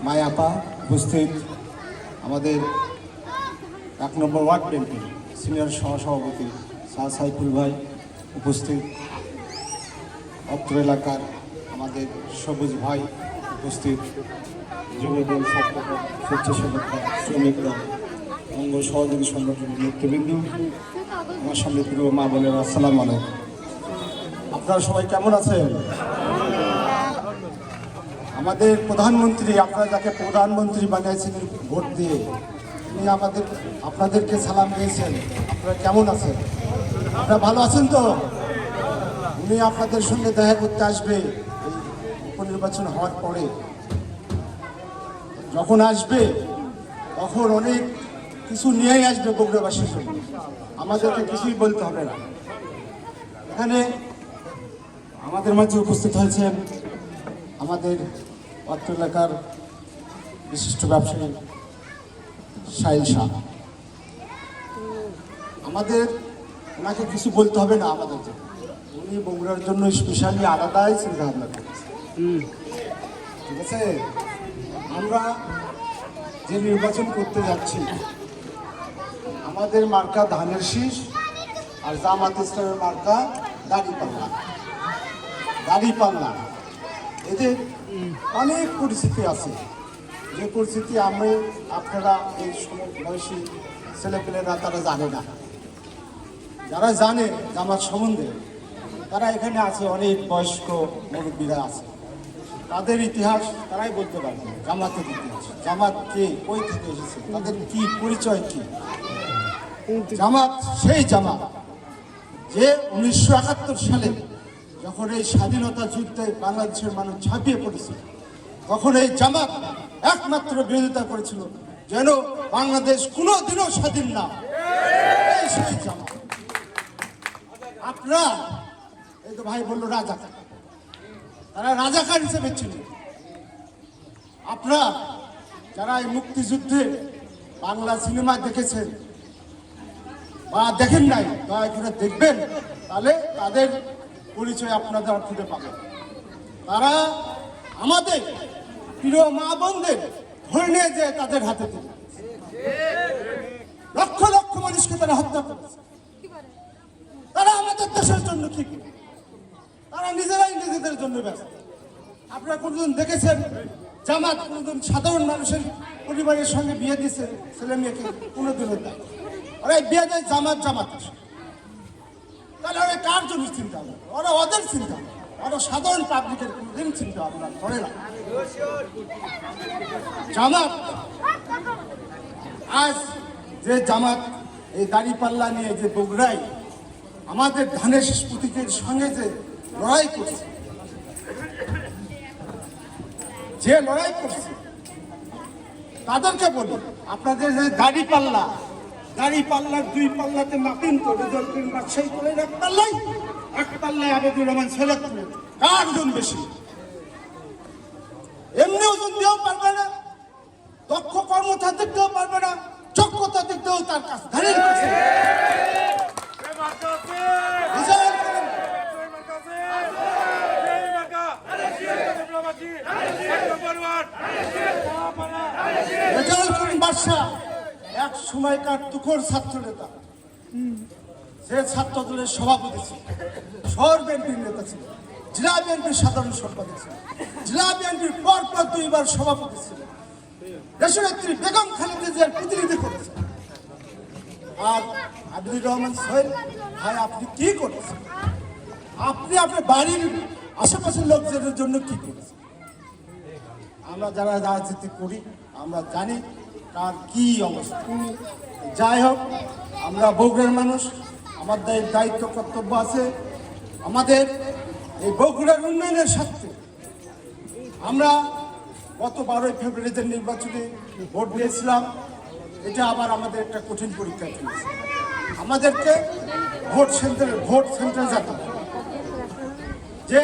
মায়াপা উপস্থিত, আমাদের 1 নম্বর ওয়ার্ড বিএনপির সিনিয়র সহসভাপতি শাহ সাইফুল ভাই উপস্থিত, অত্র এলাকার আমাদের সবুজ ভাই উপস্থিত, যুবদল, ছাত্রদল, স্বেচ্ছাসেবক দল, শ্রমিক দল, অঙ্গ সহযোগী সংগঠনের নেতৃবৃন্দ, আমার সামনে প্রিয় মা বোনেরা, আসসালামু আলাইকুম। আপনারা সবাই কেমন আছেন? আমাদের প্রধানমন্ত্রী, আপনারা যাকে প্রধানমন্ত্রী বানিয়েছিলেন ভোট দিয়ে, তিনি আপনাদেরকে সালাম দিয়েছেন। আপনারা কেমন আছেন? আপনারা ভালো আছেন তো? উনি আপনাদের সঙ্গে দেখা করতে আসবে এই উপনির্বাচন হওয়ার পরে। যখন আসবে তখন অনেক কিছু নিয়েই আসবে বগুড়াবাসীর জন্য, আমাদেরকে কিছুই বলতে হবে না। এখানে আমাদের মাঝে উপস্থিত হয়েছেন আমাদের অত্র এলাকার বিশিষ্ট ব্যবসায়ী সাহিল শাহ। ওনাকে কিছু বলতে হবে না আমাদের জন্য, উনি বগুড়ার জন্য স্পেশালি আলাদাই চিন্তা ভাবনা করেছেন। ঠিক আছে, আমরা যে নির্বাচন করতে যাচ্ছি, আমাদের মার্কা ধানের শীষ, আর জামাত ইসলামের মার্কা দাড়িপাল্লা। এদের অনেক পরিস্থিতি আছে, যে পরিস্থিতি আপনারা এই বয়সী ছেলেপেলেরা তারা জানে না। যারা জানে জামাত সম্বন্ধে, তারা এখানে আছে, অনেক বয়স্ক মুরব্বীরা আছে, তাদের ইতিহাস তারাই বলতে পারবে। জামাতের ইতিহাস, জামাত কে, কই থেকে এসেছে, তাদের কি পরিচয় কি। জামাত সেই জামাত যে 1971 সালে যখন এই স্বাধীনতা যুদ্ধে বাংলাদেশের মানুষ ঝাঁপিয়ে পড়েছিল, তখন এই জামাত একমাত্র বিরোধিতা করেছিল যেন বাংলাদেশ কোনোদিনও স্বাধীন না। এই সেই জামাত। আপনারা এই তো ভাই বললো রাজাকার, তারা রাজাকার হিসেবে ছিল। আপনারা যারা এই মুক্তিযুদ্ধে বাংলা সিনেমা দেখেছেন বা দেখেন নাই, দয়া করে দেখবেন, তাহলে তাদের পরিচয় আপনাদের খুঁজে পাবেন। তারা আমাদের প্রিয় মা বোনদের ধরে নিয়ে যে তাদের হাতে দিল, লক্ষ লক্ষ মানুষকে তারা হত্যা করেছে। তারা আমাদের দেশের জন্য কি করে, তারা নিজেরাই নিজেদের জন্য ব্যস্ত। আপনারা কোনদিন দেখেছেন জামাত কোনদিন সাধারণ মানুষের পরিবারের সঙ্গে বিয়ে দিয়েছে ছেলে মেয়েকে? কোনোদিনও দেয়। ওরা বিয়ে দেয় জামাত। তাহলে ওরা কার জন্য চিন্তা হবে? ওরা ওদের চিন্তা, ওরা সাধারণ পাবলিকের কোনদিন চিন্তা ভাবনা করে না। জামাত আজ যে জামাত এই দাড়িপাল্লা নিয়ে যে বগুড়ায় আমাদের ধানের শীষ প্রতীকের সঙ্গে যে লড়াই করছে, তাদেরকে বলি, আপনাদের যে দাড়িপাল্লার 2 পাল্লাতে মাপিন তো রেজাল্টের বাদশাহী করে, এক পাল্লায় আবেদুর রহমান ছেলে তুলে কার ওজন বেশি? এমনি ওজন দিয়েও পারবে না, দক্ষ কর্মতা দেখতেও পারবে না, যোগ্যতা দেখতেও তার কাছে ধানের কাছে। এক সময়কার তুখোর ছাত্র নেতা, সে ছাত্র দলের সভাপতি ছিল, শহর বিএনপির নেতা ছিল, জেলা বিএনপির সাধারণ সম্পাদক ছিল, জেলা বিএনপির পর 2 বার সভাপতি ছিল, দেশনেত্রী বেগম খালেদা জিয়ার প্রতিনিধি করেছে। আর আব্দুর রহমান সোহেল ভাই, আপনি কি করেছেন? আপনি আপনার বাড়ির আশেপাশের লোকজনের জন্য কি করেছেন? আমরা যারা রাজনীতি করি আমরা জানি তার কি অবস্থা। যাই হোক, আমরা বগুড়ার মানুষ, আমাদের দায়িত্ব কর্তব্য আছে। আমাদের এই বগুড়ার উন্নয়নের স্বার্থে আমরা গত 12ই ফেব্রুয়ারিতে নির্বাচনে ভোট দিয়েছিলাম। এটা আবার আমাদের একটা কঠিন পরীক্ষা চলছে। আমাদেরকে ভোট সেন্টারে যেতে হবে। যে